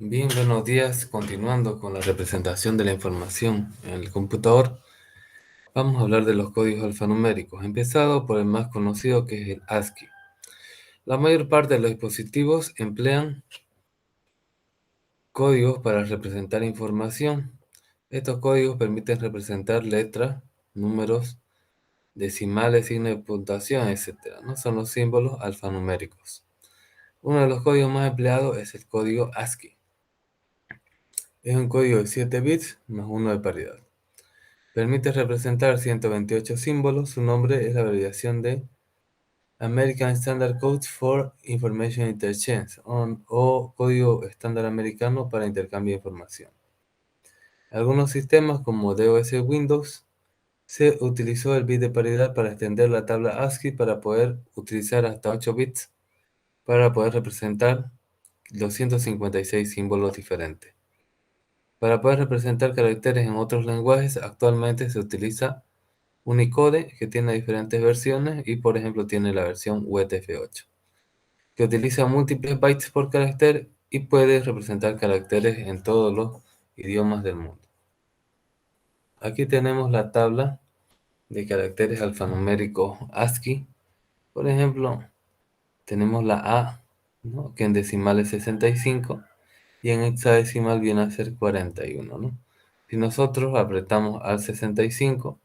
Bien, buenos días. Continuando con la representación de la información en el computador, vamos a hablar de los códigos alfanuméricos, empezado por el más conocido que es el ASCII. La mayor parte de los dispositivos emplean códigos para representar información. Estos códigos permiten representar letras, números, decimales, signos de puntuación, etc. No son los símbolos alfanuméricos. Uno de los códigos más empleados es el código ASCII. Es un código de 7 bits más uno de paridad. Permite representar 128 símbolos. Su nombre es la abreviación de American Standard Code for Information Interchange o Código Estándar Americano para Intercambio de Información. Algunos sistemas como DOS Windows se utilizó el bit de paridad para extender la tabla ASCII para poder utilizar hasta 8 bits para poder representar 256 símbolos diferentes. Para poder representar caracteres en otros lenguajes, actualmente se utiliza Unicode, que tiene diferentes versiones y, por ejemplo, tiene la versión UTF-8, que utiliza múltiples bytes por carácter y puede representar caracteres en todos los idiomas del mundo. Aquí tenemos la tabla de caracteres alfanuméricos ASCII. Por ejemplo, tenemos la A, ¿no?, que en decimal es 65 y en hexadecimal viene a ser 41, ¿no? Si nosotros apretamos al 65,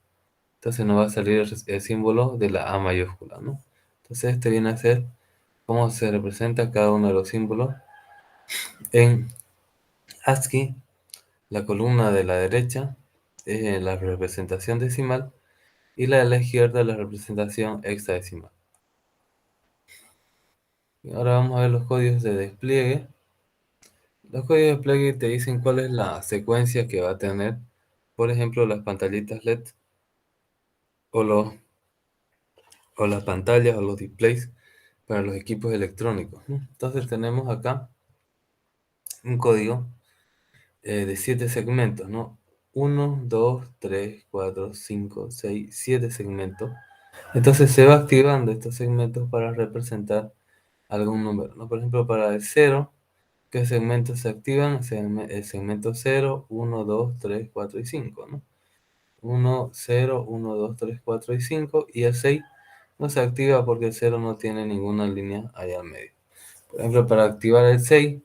entonces nos va a salir el símbolo de la A mayúscula, ¿no? Entonces este viene a ser cómo se representa cada uno de los símbolos en ASCII. La columna de la derecha es la representación decimal y la de la izquierda la representación hexadecimal. Y ahora vamos a ver los códigos de despliegue. Los códigos de despliegue te dicen cuál es la secuencia que va a tener, por ejemplo, las pantallitas LED o, o las pantallas o los displays para los equipos electrónicos, ¿no? Entonces tenemos acá un código de 7 segmentos, ¿no? 1, 2, 3, 4, 5, 6, 7 segmentos. Entonces se va activando estos segmentos para representar algún número, ¿no? Por ejemplo, para el 0, ¿qué segmentos se activan? El segmento 0, 1, 2, 3, 4 y 5, ¿no? 1, 0, 1, 2, 3, 4 y 5. Y el 6 no se activa porque el 0 no tiene ninguna línea ahí al medio. Por ejemplo, para activar el 6,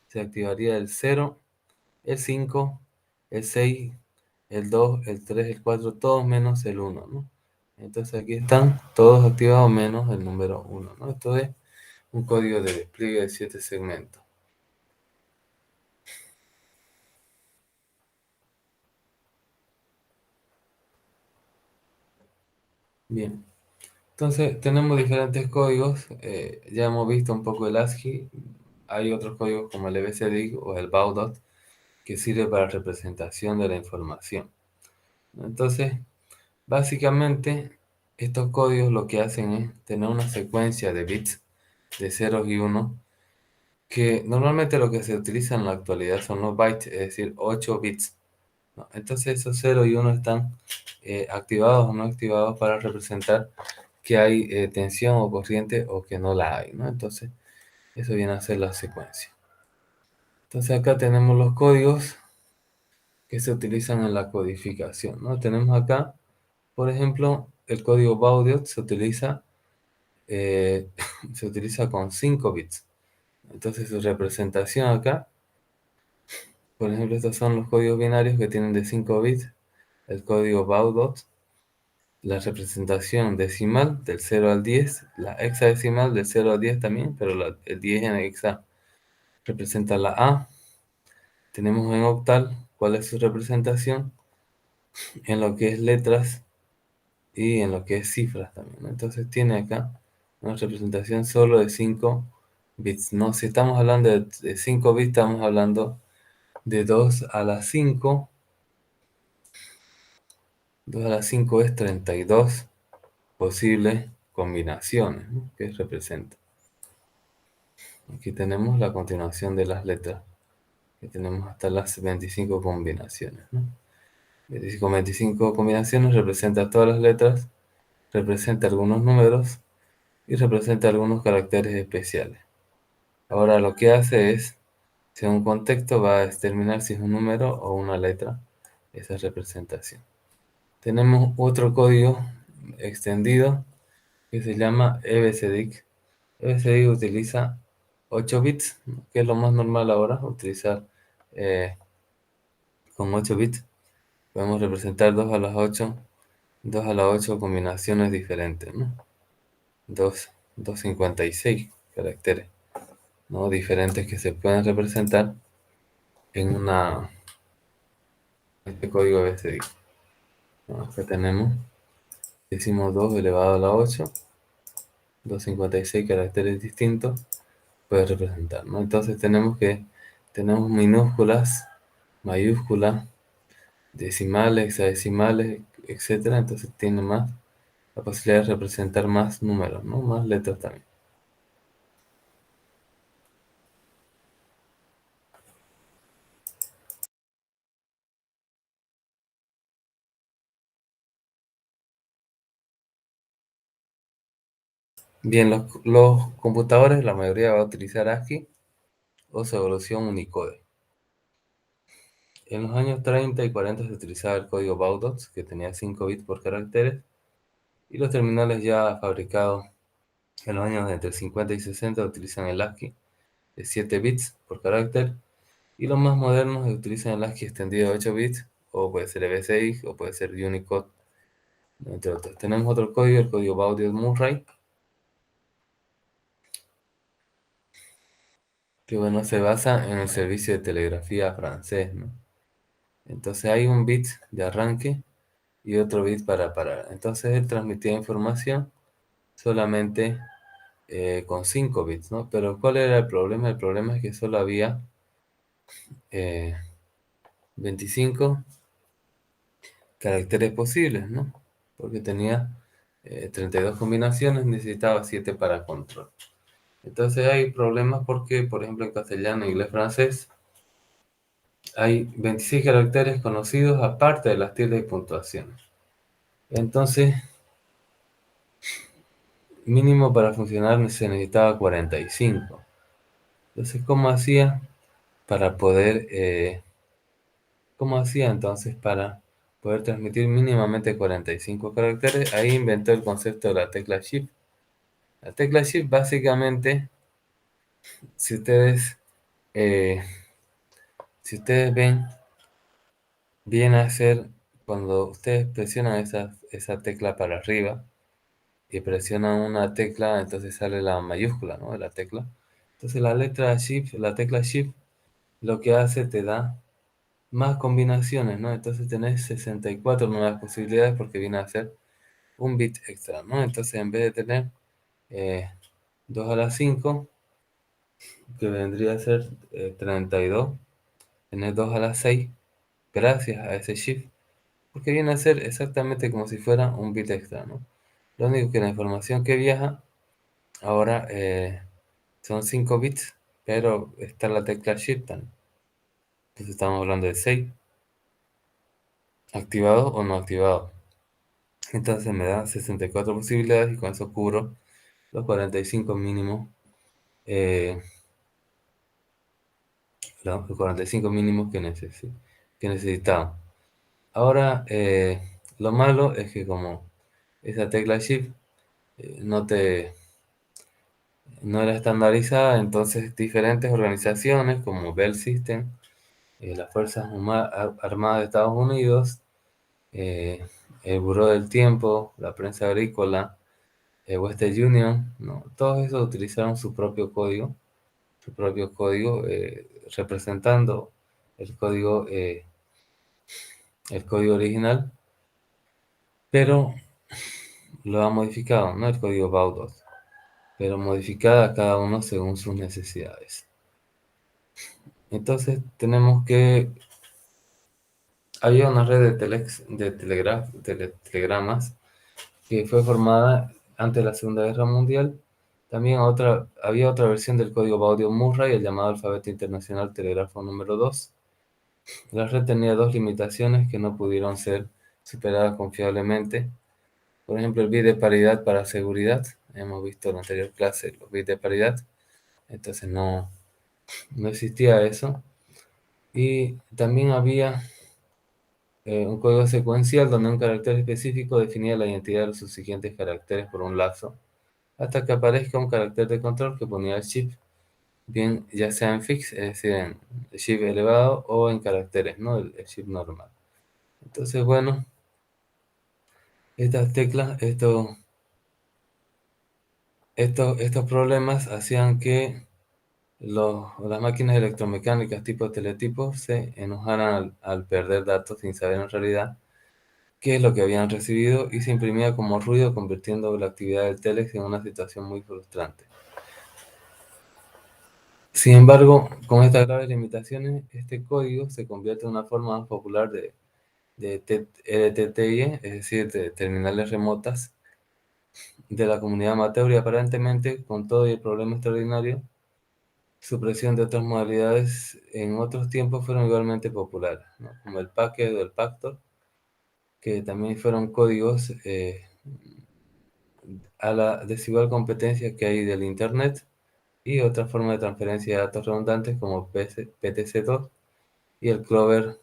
se activaría el 0, el 5, el 6, el 2, el 3, el 4, todos menos el 1, ¿no? Entonces aquí están todos activados menos el número 1, ¿no? Esto es un código de despliegue de 7 segmentos. Bien, entonces tenemos diferentes códigos. Ya hemos visto un poco el ASCII. Hay otros códigos como el EBCDIC o el Baudot que sirve para representación de la información. Entonces, básicamente, estos códigos lo que hacen es tener una secuencia de bits de ceros y unos, que normalmente lo que se utiliza en la actualidad son los bytes, es decir, 8 bits, ¿no? Entonces esos 0 y 1 están activados o no activados para representar que hay tensión o corriente o que no la hay, ¿no? Entonces eso viene a ser la secuencia. Entonces acá tenemos los códigos que se utilizan en la codificación, ¿no? Tenemos acá, por ejemplo, el código Baudot eh, se utiliza con 5 bits. Entonces su representación acá, por ejemplo, estos son los códigos binarios que tienen de 5 bits, el código Baudot, la representación decimal del 0 al 10, la hexadecimal del 0 al 10 también, pero el 10 en hexa representa la A. Tenemos en octal cuál es su representación en lo que es letras y en lo que es cifras también, ¿no? Entonces tiene acá una representación solo de 5 bits, ¿no? Si estamos hablando de 5 bits, estamos hablando de 2 a la 5. 2 a la 5 es 32 posibles combinaciones, ¿no?, que representa. Aquí tenemos la continuación de las letras, que tenemos hasta las 25 combinaciones, ¿no? 25 combinaciones representa todas las letras, representa algunos números y representa algunos caracteres especiales. Ahora lo que hace es, Según contexto va a determinar si es un número o una letra esa representación. Tenemos otro código extendido que se llama EBCDIC. EBCDIC utiliza 8 bits, que es lo más normal ahora, utilizar con 8 bits. Podemos representar 2 a las 8, 2 a las 8 combinaciones diferentes, ¿no? 256 caracteres, ¿no? Diferentes que se pueden representar en este código EBCDIC. ¿No? Acá tenemos, decimos 2 elevado a la 8, 256 caracteres distintos, puede representar, ¿no? Entonces tenemos minúsculas, mayúsculas, decimales, hexadecimales, etcétera. Entonces tiene más la posibilidad de representar más números, ¿no? Más letras también. Bien, los computadores, la mayoría va a utilizar ASCII o su evolución Unicode. En los años 30 y 40 se utilizaba el código Baudot, que tenía 5 bits por caracteres, y los terminales ya fabricados en los años entre 50 y 60 utilizan el ASCII de 7 bits por carácter, y los más modernos utilizan el ASCII extendido de 8 bits, o puede ser EBCDIC, o puede ser Unicode, entre otros. Tenemos otro código, el código Baudot-Murray, que bueno, se basa en el servicio de telegrafía francés, ¿no? Entonces hay un bit de arranque y otro bit para parar. Entonces él transmitía información solamente con 5 bits, ¿no? Pero ¿cuál era el problema? El problema es que solo había 25 caracteres posibles, ¿no? Porque tenía 32 combinaciones, necesitaba 7 para control. Entonces hay problemas porque, por ejemplo, en castellano, inglés, francés, hay 26 caracteres conocidos aparte de las tildes y puntuaciones. Entonces, mínimo para funcionar se necesitaba 45. Entonces, para poder, ¿cómo hacía entonces para poder transmitir mínimamente 45 caracteres? Ahí inventó el concepto de la tecla Shift. La tecla Shift básicamente, si ustedes, eh, si ustedes ven, viene a ser cuando ustedes presionan esa tecla para arriba y presionan una tecla, entonces sale la mayúscula, ¿no? De la tecla. Entonces la letra Shift, la tecla Shift, lo que hace te da más combinaciones, ¿no? Entonces tenés 64 nuevas posibilidades porque viene a ser un bit extra, ¿no? Entonces en vez de tener eh, 2 a la 5, que vendría a ser 32, tenés 2 a la 6 gracias a ese shift, porque viene a ser exactamente como si fuera un bit extra, ¿no? Lo único que la información que viaja ahora son 5 bits, pero está la tecla shift también. Entonces estamos hablando de 6, activado o no activado. Entonces me da 64 posibilidades y con eso cubro los 45 mínimos, eh, los 45 mínimos que necesitaba. Ahora, lo malo es que como esa tecla Shift no era estandarizada, entonces diferentes organizaciones como Bell System, las Armadas de Estados Unidos, eh, el Buró del Tiempo, la Prensa Agrícola, Western Union, ¿no? Todos esos utilizaron su propio código representando el código, eh, el código original, pero lo ha modificado, ¿no? El código Baudot, pero modificada cada uno según sus necesidades. Entonces tenemos que había una red de telegramas que fue formada antes de la Segunda Guerra Mundial. También había otra versión del código Baudot-Murray, el llamado alfabeto internacional telégrafo número 2. La red tenía dos limitaciones que no pudieron ser superadas confiablemente. Por ejemplo, el bit de paridad para seguridad. Hemos visto en la anterior clase los bits de paridad. Entonces no no existía eso. Y también había un código secuencial donde un carácter específico definía la identidad de los subsiguientes caracteres por un lazo, hasta que aparezca un carácter de control que ponía el chip, bien ya sea en fix, es decir, en chip elevado, o en caracteres, ¿no? El chip normal. Entonces, bueno, estas teclas, estos problemas hacían que las máquinas electromecánicas tipo teletipo se enojaran al perder datos sin saber en realidad qué es lo que habían recibido, y se imprimía como ruido, convirtiendo la actividad del telex en una situación muy frustrante. Sin embargo, con estas graves limitaciones, este código se convierte en una forma más popular de LTTI, es decir, de terminales remotas de la comunidad amateur, y aparentemente, con todo y el problema extraordinario, su presión de otras modalidades en otros tiempos fueron igualmente populares, ¿no? Como el Packet o el Pactor, que también fueron códigos a la desigual competencia que hay del Internet, y otra forma de transferencia de datos redundantes como PTC2 y el Clover.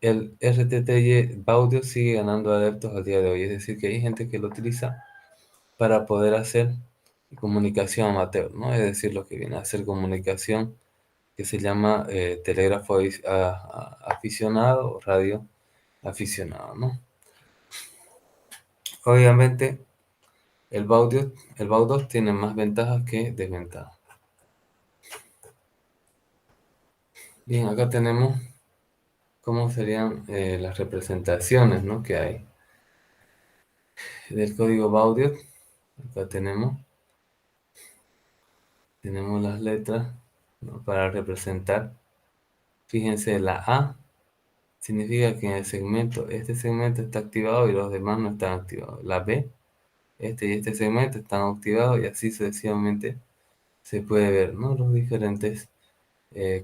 El RTTY Baudio sigue ganando adeptos al día de hoy, es decir, que hay gente que lo utiliza para poder hacer comunicación amateur, ¿no? Es decir, lo que viene a hacer comunicación que se llama telégrafo aficionado o radio aficionado, ¿no? Obviamente, el Baudio tiene más ventajas que desventajas. Bien, acá tenemos cómo serían las representaciones, ¿no?, que hay del código Baudio. Acá tenemos las letras, ¿no?, para representar. Fíjense, la A significa que en el segmento, este segmento está activado y los demás no están activados. La B, este y este segmento están activados, y así sucesivamente se puede ver, ¿no?, los diferentes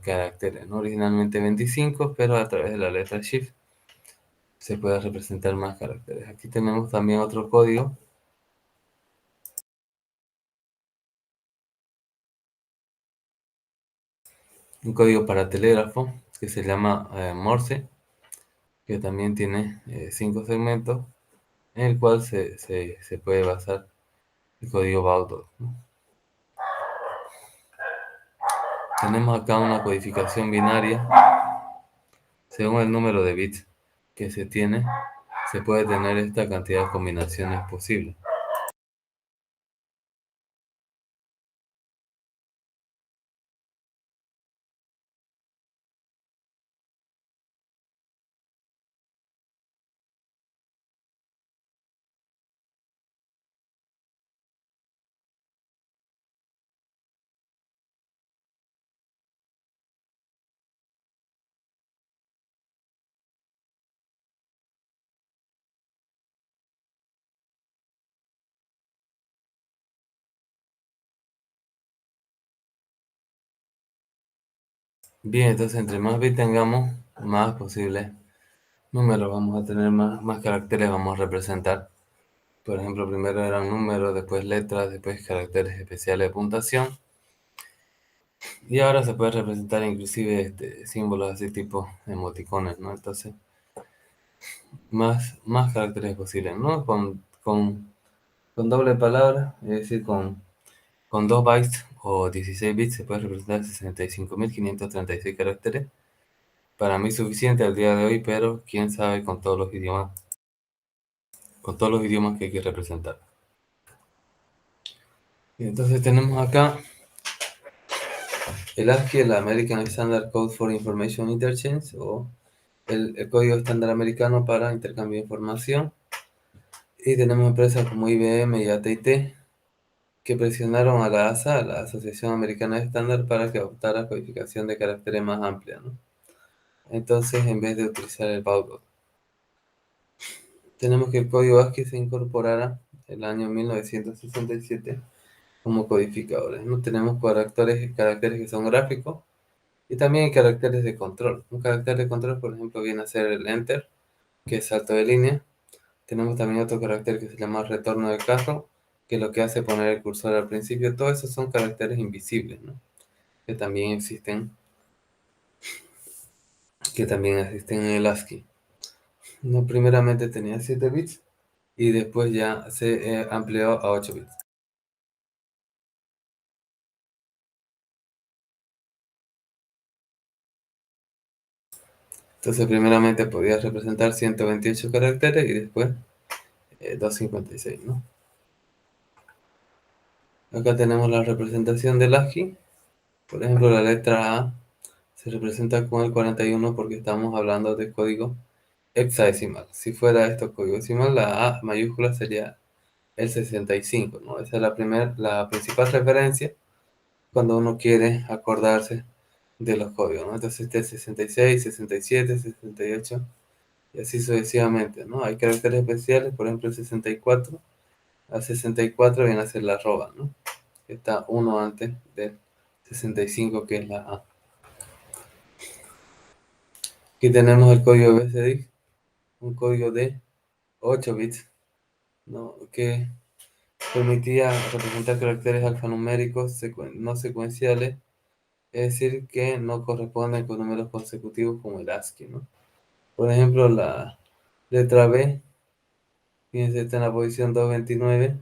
caracteres, ¿no? Originalmente 25, pero a través de la letra Shift se puede representar más caracteres. Aquí tenemos también otro código, un código para telégrafo que se llama Morse, que también tiene 5 segmentos, en el cual se puede basar el código Baudot, ¿no? Tenemos acá una codificación binaria. Según el número de bits que se tiene, se puede tener esta cantidad de combinaciones posibles. Bien, entonces entre más bits tengamos, más posibles números vamos a tener, más caracteres vamos a representar. Por ejemplo, primero eran números, después letras, después caracteres especiales de puntuación. Y ahora se puede representar inclusive símbolos así tipo emoticones, ¿no? Entonces, más caracteres posibles, ¿no? Con doble palabra, es decir, con 2 bytes o 16 bits se puede representar 65.536 caracteres. Para mí suficiente al día de hoy, pero quién sabe con todos los idiomas que hay que representar. Y entonces tenemos acá el ASCII, el American Standard Code for Information Interchange, o el código estándar americano para intercambio de información. Y tenemos empresas como IBM y AT&T que presionaron a la ASA, la Asociación Americana de Estándar, para que adoptara codificación de caracteres más amplia, ¿no? Entonces, en vez de utilizar el Baudot, tenemos que el código ASCII se incorporara el año 1967 como codificadores, ¿no? Tenemos caracteres que son gráficos, y también hay caracteres de control. Un carácter de control, por ejemplo, viene a ser el Enter, que es salto de línea. Tenemos también otro carácter que se llama retorno de carro, que es lo que hace poner el cursor al principio. Todos esos son caracteres invisibles, ¿no? que también existen, en el ASCII. No, primeramente tenía 7 bits y después ya se amplió a 8 bits. Entonces, primeramente podía representar 128 caracteres y después 256, ¿no? Acá tenemos la representación del ASCII. Por ejemplo, la letra A se representa con el 41 porque estamos hablando de código hexadecimal. Si fuera esto código decimal, la A mayúscula sería el 65, ¿no? Esa es la principal referencia cuando uno quiere acordarse de los códigos, ¿no? Entonces este es 66, 67, 68 y así sucesivamente, ¿no? Hay caracteres especiales, por ejemplo el 64, a 64 viene a ser la arroba, ¿no? Está uno antes del 65 que es la A. Aquí tenemos el código BCD, un código de 8 bits, ¿no? Que permitía representar caracteres alfanuméricos no secuenciales, es decir, que no corresponden con números consecutivos como el ASCII, ¿no? Por ejemplo, la letra B, fíjense, está en la posición 229,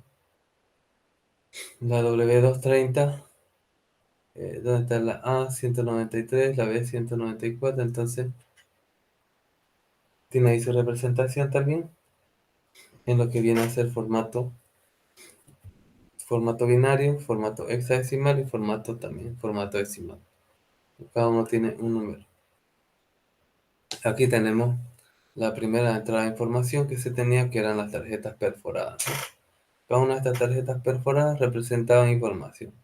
la W230, ¿dónde está la A? 193, la B 194, entonces tiene ahí su representación también en lo que viene a ser formato binario, formato hexadecimal y formato decimal. Cada uno tiene un número. Aquí tenemos la primera entrada de información que se tenía, que eran las tarjetas perforadas, ¿no? Cada una de estas tarjetas perforadas representaba información.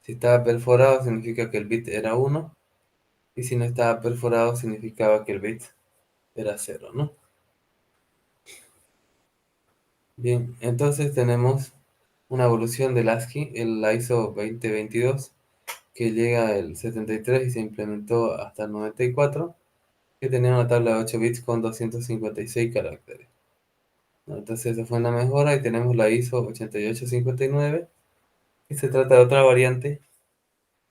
Si estaba perforado significa que el bit era 1 y si no estaba perforado significaba que el bit era 0, ¿no? Bien, entonces tenemos una evolución del ASCII, el ISO 2022, que llega al 73 y se implementó hasta el 94, que tenía una tabla de 8 bits con 256 caracteres, ¿no? Entonces eso fue una mejora y tenemos la ISO 8859, que se trata de otra variante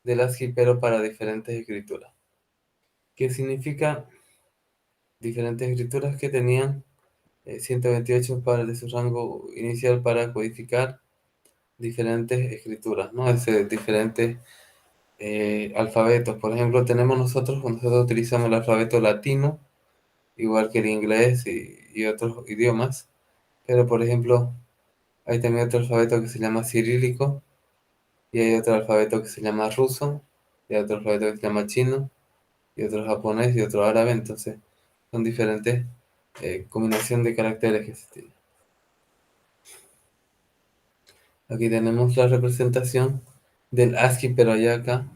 del ASCII pero para diferentes escrituras. ¿Qué significa diferentes escrituras? Que tenían 128 para de su rango inicial para codificar diferentes escrituras, ¿no? Diferentes alfabetos. Por ejemplo, nosotros utilizamos el alfabeto latino, igual que el inglés y otros idiomas, pero por ejemplo, hay también otro alfabeto que se llama cirílico, y hay otro alfabeto que se llama ruso, y hay otro alfabeto que se llama chino, y otro japonés y otro árabe, entonces son diferentes combinación de caracteres que se tienen. Aquí tenemos la representación del ASCII, pero allá acá,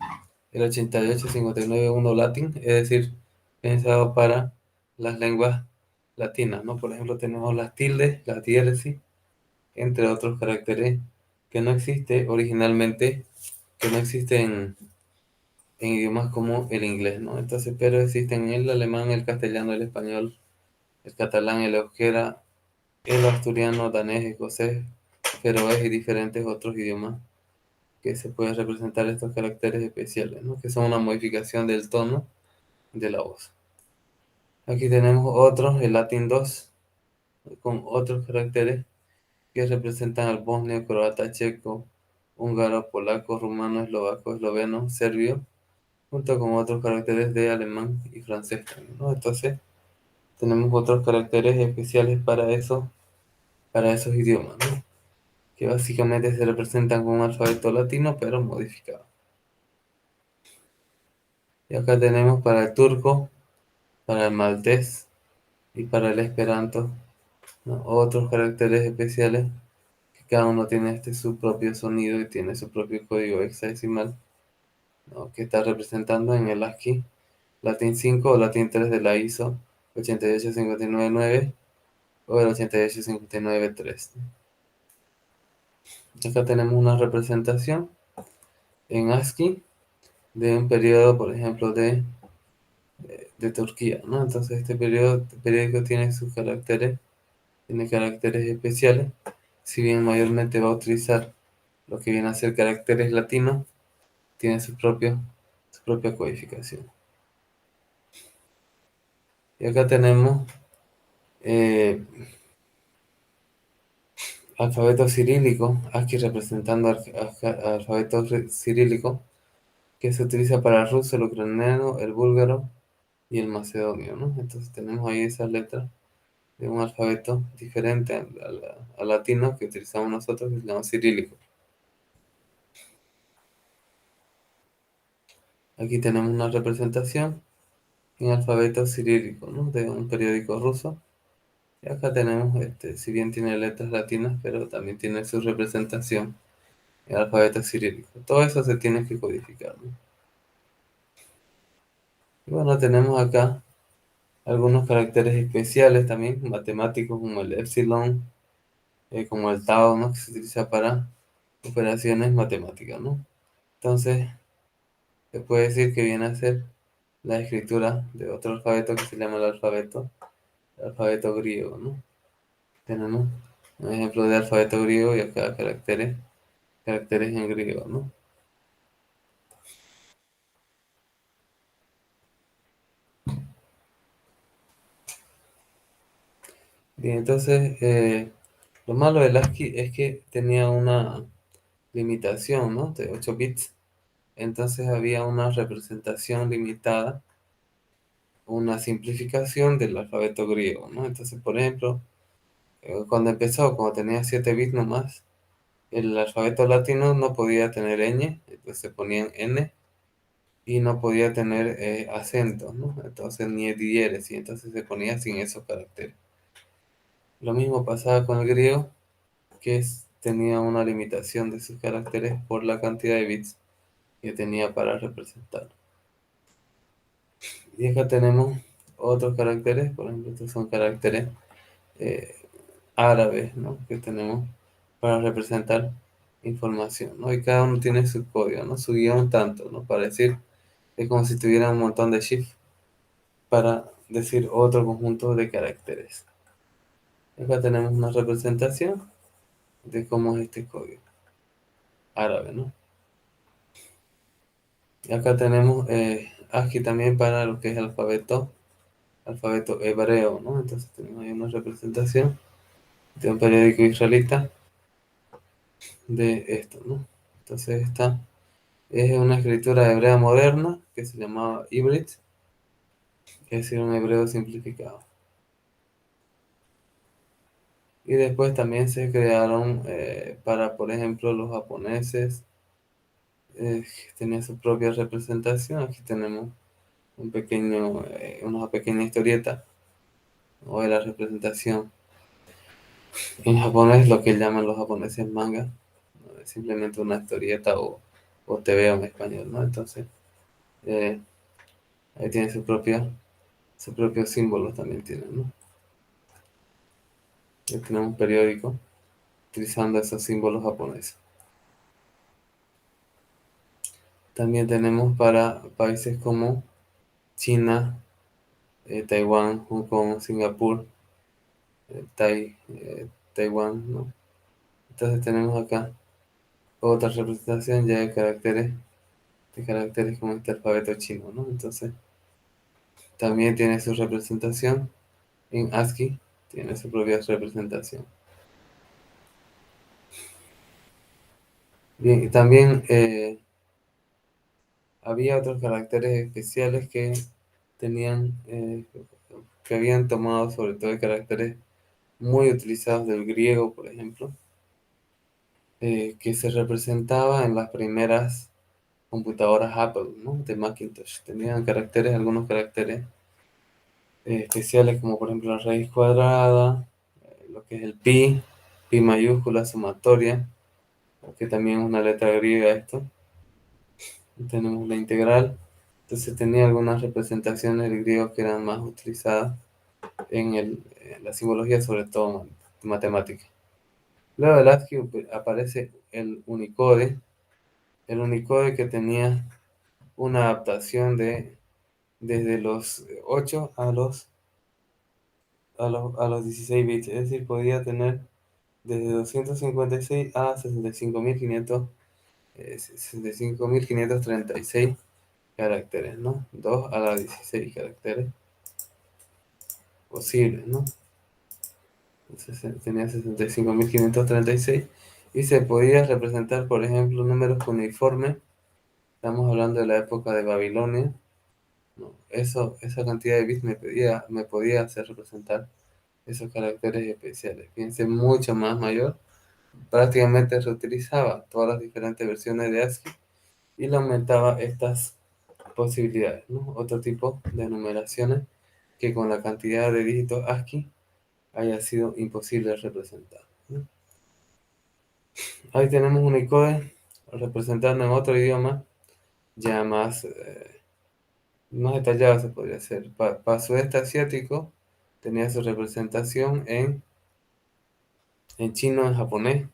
el 88591 Latin, es decir, pensado para las lenguas latinas, ¿no? Por ejemplo, tenemos las tildes, las diéresis, entre otros caracteres que no existe originalmente, que no existen en idiomas como el inglés, ¿no? Entonces, pero existen el alemán, el castellano, el español, el catalán, el euskera, el asturiano, danés, escocés, feroés y diferentes otros idiomas que se pueden representar estos caracteres especiales, ¿no? Que son una modificación del tono de la voz. Aquí tenemos otros, el Latin 2, con otros caracteres que representan al bosnio, croata, checo, húngaro, polaco, rumano, eslovaco, esloveno, serbio, junto con otros caracteres de alemán y francés también, ¿no? Entonces, tenemos otros caracteres especiales para esos idiomas, ¿no? Que básicamente se representan con un alfabeto latino, pero modificado. Y acá tenemos para el turco, para el maltés y para el esperanto, ¿no? Otros caracteres especiales que cada uno tiene su propio sonido y tiene su propio código hexadecimal, ¿no? Que está representando en el ASCII Latin 5 o Latin 3 de la ISO 88599 o el 88593. Acá tenemos una representación en ASCII de un periodo, por ejemplo, de Turquía, ¿no? Entonces este periódico tiene caracteres especiales, si bien mayormente va a utilizar lo que viene a ser caracteres latinos, tiene sus propios propia codificación. Y acá tenemos eh, alfabeto cirílico, aquí representando alfabeto cirílico, que se utiliza para el ruso, el ucraniano, el búlgaro y el macedonio, ¿no? Entonces tenemos ahí esas letras de un alfabeto diferente al latino que utilizamos nosotros, que se llama cirílico. Aquí tenemos una representación en alfabeto cirílico, ¿no? De un periódico ruso. Y acá tenemos, si bien tiene letras latinas, pero también tiene su representación en alfabeto cirílico. Todo eso se tiene que codificar, ¿no? Y bueno, tenemos acá algunos caracteres especiales también, matemáticos como el epsilon, como el tau, ¿no? Que se utiliza para operaciones matemáticas, ¿no? Entonces, se puede decir que viene a ser la escritura de otro alfabeto que se llama el alfabeto griego, ¿no? Tenemos un ejemplo de alfabeto griego y acá caracteres en griego, ¿no? Bien, entonces, lo malo del ASCII es que tenía una limitación, ¿no? De 8 bits. Entonces había una representación limitada, una simplificación del alfabeto griego, ¿no? Entonces, por ejemplo, cuando empezó, cuando tenía 7 bits nomás, el alfabeto latino no podía tener ñ, entonces se ponían n, y no podía tener acentos, ¿no? Entonces ni diéresis, entonces se ponía sin esos caracteres. Lo mismo pasaba con el griego, que tenía una limitación de sus caracteres por la cantidad de bits que tenía para representar. Y acá tenemos otros caracteres, por ejemplo, estos son caracteres eh, árabes, ¿no? Que tenemos para representar información, ¿no? Y cada uno tiene su código, ¿no? Su guión tanto, ¿no? Para decir, es como si tuviera un montón de shift para decir otro conjunto de caracteres. Acá tenemos una representación de cómo es este código árabe, ¿no? Y acá tenemos ASCII también para lo que es alfabeto hebreo, ¿no? Entonces tenemos ahí una representación de un periódico israelita de esto, ¿no? Entonces esta es una escritura hebrea moderna que se llamaba Ibrit, es decir, un hebreo simplificado. Y después también se crearon para, por ejemplo, los japoneses, que tenían su propia representación. Aquí tenemos una pequeña historieta o de la representación. En japonés, lo que llaman los japoneses manga, ¿no? Es simplemente una historieta o TV en español, ¿no? Entonces, eh, ahí tiene su propio símbolo también tiene, ¿no? Ya tenemos un periódico utilizando esos símbolos japoneses. También tenemos para países como China, Taiwán, Hong Kong, Singapur, Taiwán, ¿no? Entonces tenemos acá otra representación ya de caracteres como este alfabeto chino, ¿no? Entonces también tiene su representación en ASCII, tiene su propia representación. Bien, y también había otros caracteres especiales que habían tomado sobre todo de caracteres muy utilizados del griego, por ejemplo, que se representaba en las primeras computadoras Apple, ¿no? De Macintosh. Tenían algunos caracteres especiales como por ejemplo la raíz cuadrada, lo que es el pi mayúscula, sumatoria, que también es una letra griega esto. Tenemos la integral. Entonces tenía algunas representaciones del griego que eran más utilizadas en la simbología, sobre todo matemática. Luego del ASCII aparece el Unicode que tenía una adaptación desde los 8 a los 16 bits, es decir, podía tener desde 256 a 65.536 caracteres, ¿no? 2 a la 16 caracteres posibles, ¿no? Tenía 65.536 y se podía representar, por ejemplo, números cuneiformes. Estamos hablando de la época de Babilonia, ¿no? Esa cantidad de bits me podía hacer representar esos caracteres especiales. Fíjense, mucho más mayor. Prácticamente reutilizaba todas las diferentes versiones de ASCII y le aumentaba estas posibilidades, ¿no? Otro tipo de numeraciones que con la cantidad de dígitos ASCII haya sido imposible representar, ¿no? Ahí tenemos Unicode representando en otro idioma ya más detallado se podría hacer. Para sudeste asiático tenía su representación en chino, en japonés,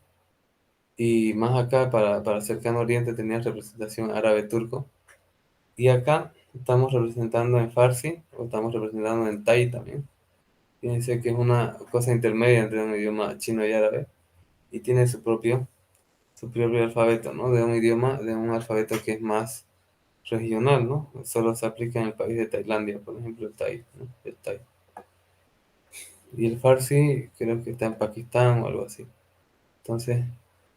y más acá para cercano oriente tenía representación árabe-turco. Y acá estamos representando en farsi o estamos representando en thai también. Fíjense que es una cosa intermedia entre un idioma chino y árabe y tiene su propio alfabeto, ¿no? De un alfabeto que es más regional, ¿no? Solo se aplica en el país de Tailandia, por ejemplo, el thai, ¿no? El thai. Y el farsi creo que está en Pakistán o algo así. Entonces,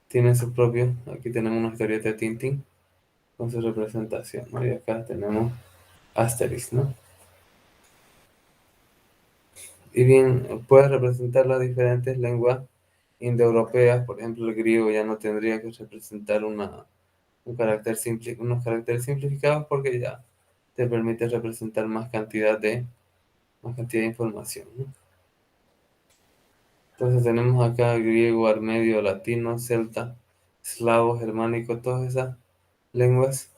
tiene su propio, aquí tenemos una historieta de Tintín con su representación, ¿no? Y acá tenemos Asterix, ¿no? Y bien, puede representar las diferentes lenguas indoeuropeas, por ejemplo, el griego ya no tendría que representar unos caracteres simplificados porque ya te permite representar más cantidad de información, ¿no? Entonces tenemos acá griego, armenio, latino, celta, eslavo, germánico, todas esas lenguas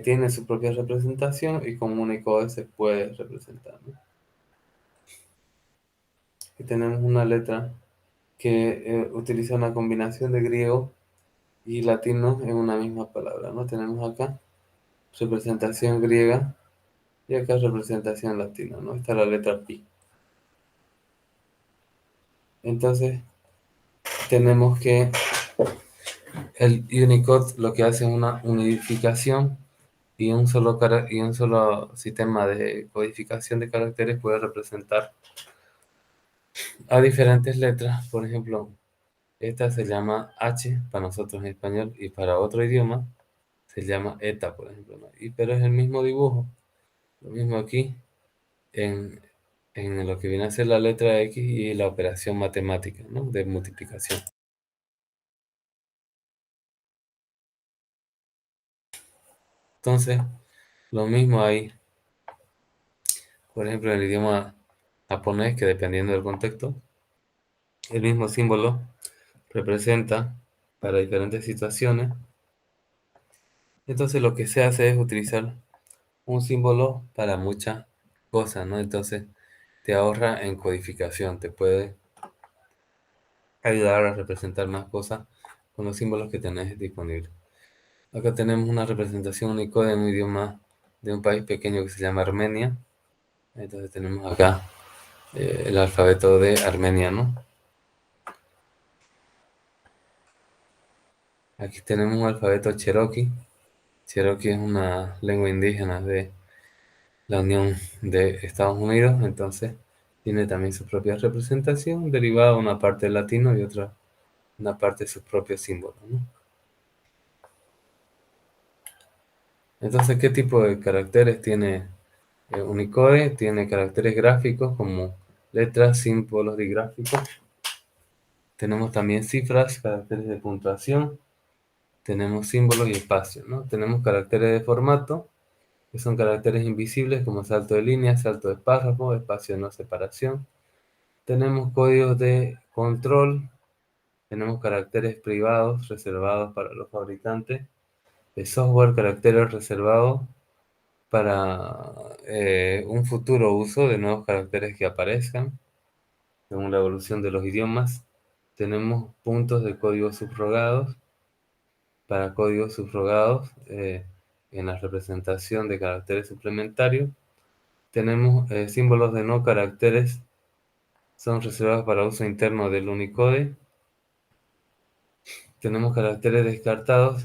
tienen su propia representación y con Unicode se puede representar, ¿no? Aquí tenemos una letra que utiliza una combinación de griego y latino en una misma palabra, ¿no? Tenemos acá representación griega y acá representación latina, ¿no? Esta es la letra pi. Entonces tenemos que el Unicode lo que hace es una unificación y un solo sistema de codificación de caracteres puede representar a diferentes letras. Por ejemplo, esta se llama H para nosotros en español y para otro idioma se llama ETA, por ejemplo, ¿no? Pero es el mismo dibujo, lo mismo aquí en lo que viene a ser la letra X y la operación matemática, ¿no? De multiplicación. Entonces, lo mismo hay, por ejemplo, en el idioma japonés, que dependiendo del contexto, el mismo símbolo representa para diferentes situaciones. Entonces, lo que se hace es utilizar un símbolo para muchas cosas, ¿no? Entonces, te ahorra en codificación, te puede ayudar a representar más cosas con los símbolos que tenés disponibles. Acá tenemos una representación Unicode en un idioma de un país pequeño que se llama Armenia. Entonces tenemos acá el alfabeto de Armenia, ¿no? Aquí tenemos un alfabeto Cherokee. Cherokee es una lengua indígena de la Unión de Estados Unidos, entonces tiene también su propia representación, derivada una parte del latino y una parte de sus propios símbolos, ¿no? Entonces, ¿qué tipo de caracteres tiene Unicode? Tiene caracteres gráficos como letras, símbolos digráficos. Tenemos también cifras, caracteres de puntuación. Tenemos símbolos y espacios, ¿no? Tenemos caracteres de formato, que son caracteres invisibles como salto de línea, salto de párrafo, espacio de no separación. Tenemos códigos de control. Tenemos caracteres privados reservados para los fabricantes de software, caracteres reservados para un futuro uso de nuevos caracteres que aparezcan según la evolución de los idiomas. Tenemos puntos de códigos subrogados para códigos subrogados en la representación de caracteres suplementarios. Tenemos símbolos de no caracteres, son reservados para uso interno del Unicode. Tenemos caracteres descartados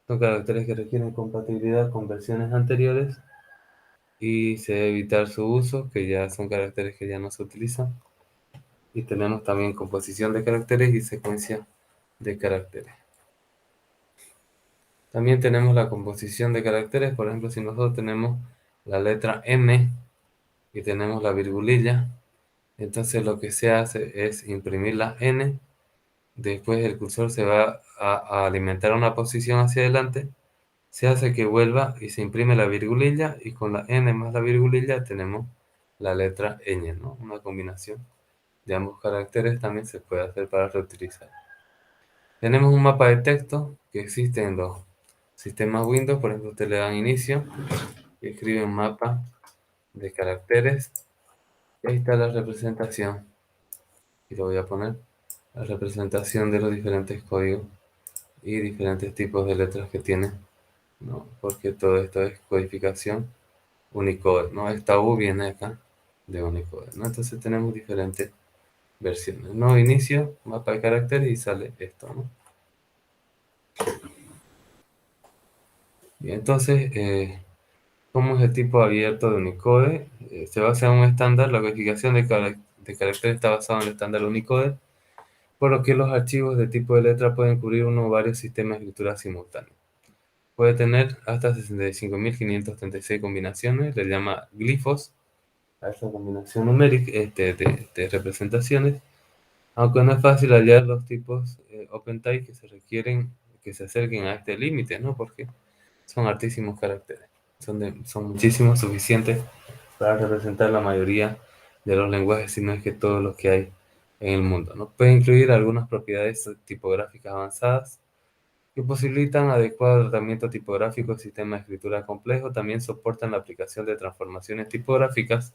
Son caracteres que requieren compatibilidad con versiones anteriores y se debe evitar su uso, que ya son caracteres que ya no se utilizan. Y tenemos también composición de caracteres y secuencia de caracteres. También tenemos la composición de caracteres. Por ejemplo, si nosotros tenemos la letra M y tenemos la virgulilla, entonces lo que se hace es imprimir la N. Después el cursor se va a alimentar una posición hacia adelante. Se hace que vuelva y se imprime la virgulilla, y con la N más la virgulilla tenemos la letra ñ, ¿no? Una combinación de ambos caracteres también se puede hacer para reutilizar. Tenemos un mapa de texto que existe en los sistemas Windows. Por ejemplo, usted le dan inicio y escribe un mapa de caracteres. Y ahí está la representación. Y lo voy a poner, la representación de los diferentes códigos y diferentes tipos de letras que tiene, ¿no? Porque todo esto es codificación Unicode, ¿no? Esta U viene acá de Unicode, ¿no? Entonces tenemos diferentes versiones, ¿no? Inicio, mapa de caracteres y sale esto, ¿no? Y entonces, ¿cómo es el tipo abierto de Unicode? Se basa en un estándar. La codificación de caracteres está basada en el estándar Unicode, por lo que los archivos de tipo de letra pueden cubrir uno o varios sistemas de escritura simultáneos. Puede tener hasta 65.536 combinaciones. Le llama glifos a esta combinación numérica de representaciones, aunque no es fácil hallar los tipos OpenType que se requieren que se acerquen a este límite, ¿no? Porque son altísimos caracteres. Son muchísimos, suficientes para representar la mayoría de los lenguajes, si no es que todos los que hay en el mundo, ¿no? Puede incluir algunas propiedades tipográficas avanzadas que posibilitan adecuado tratamiento tipográfico y sistema de escritura complejo. También soportan la aplicación de transformaciones tipográficas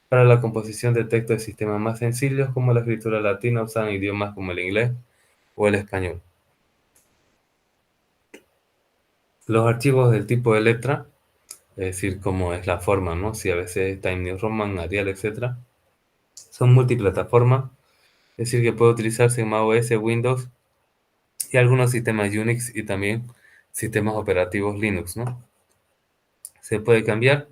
para la composición de texto de sistemas más sencillos, como la escritura latina, usada en idiomas como el inglés o el español. Los archivos del tipo de letra, es decir, como es la forma, ¿no? Si a veces Time New Roman, Arial, etc., son multiplataforma, es decir, que puede utilizarse en macOS, Windows y algunos sistemas Unix y también sistemas operativos Linux, ¿no? Se puede cambiar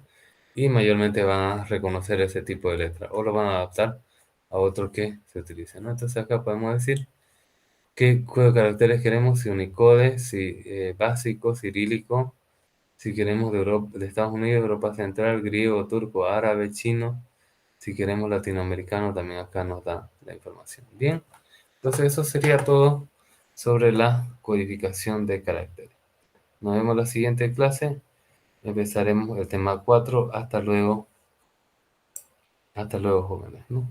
y mayormente van a reconocer ese tipo de letra o lo van a adaptar a otro que se utilice, ¿no? Entonces acá podemos decir qué código de caracteres queremos, si Unicode, si básico, cirílico, si queremos de Europa, de Estados Unidos, Europa Central, griego, turco, árabe, chino. Si queremos latinoamericano, también acá nos da la información. Bien, entonces eso sería todo sobre la codificación de caracteres. Nos vemos en la siguiente clase. Empezaremos el tema 4. Hasta luego, jóvenes, ¿no?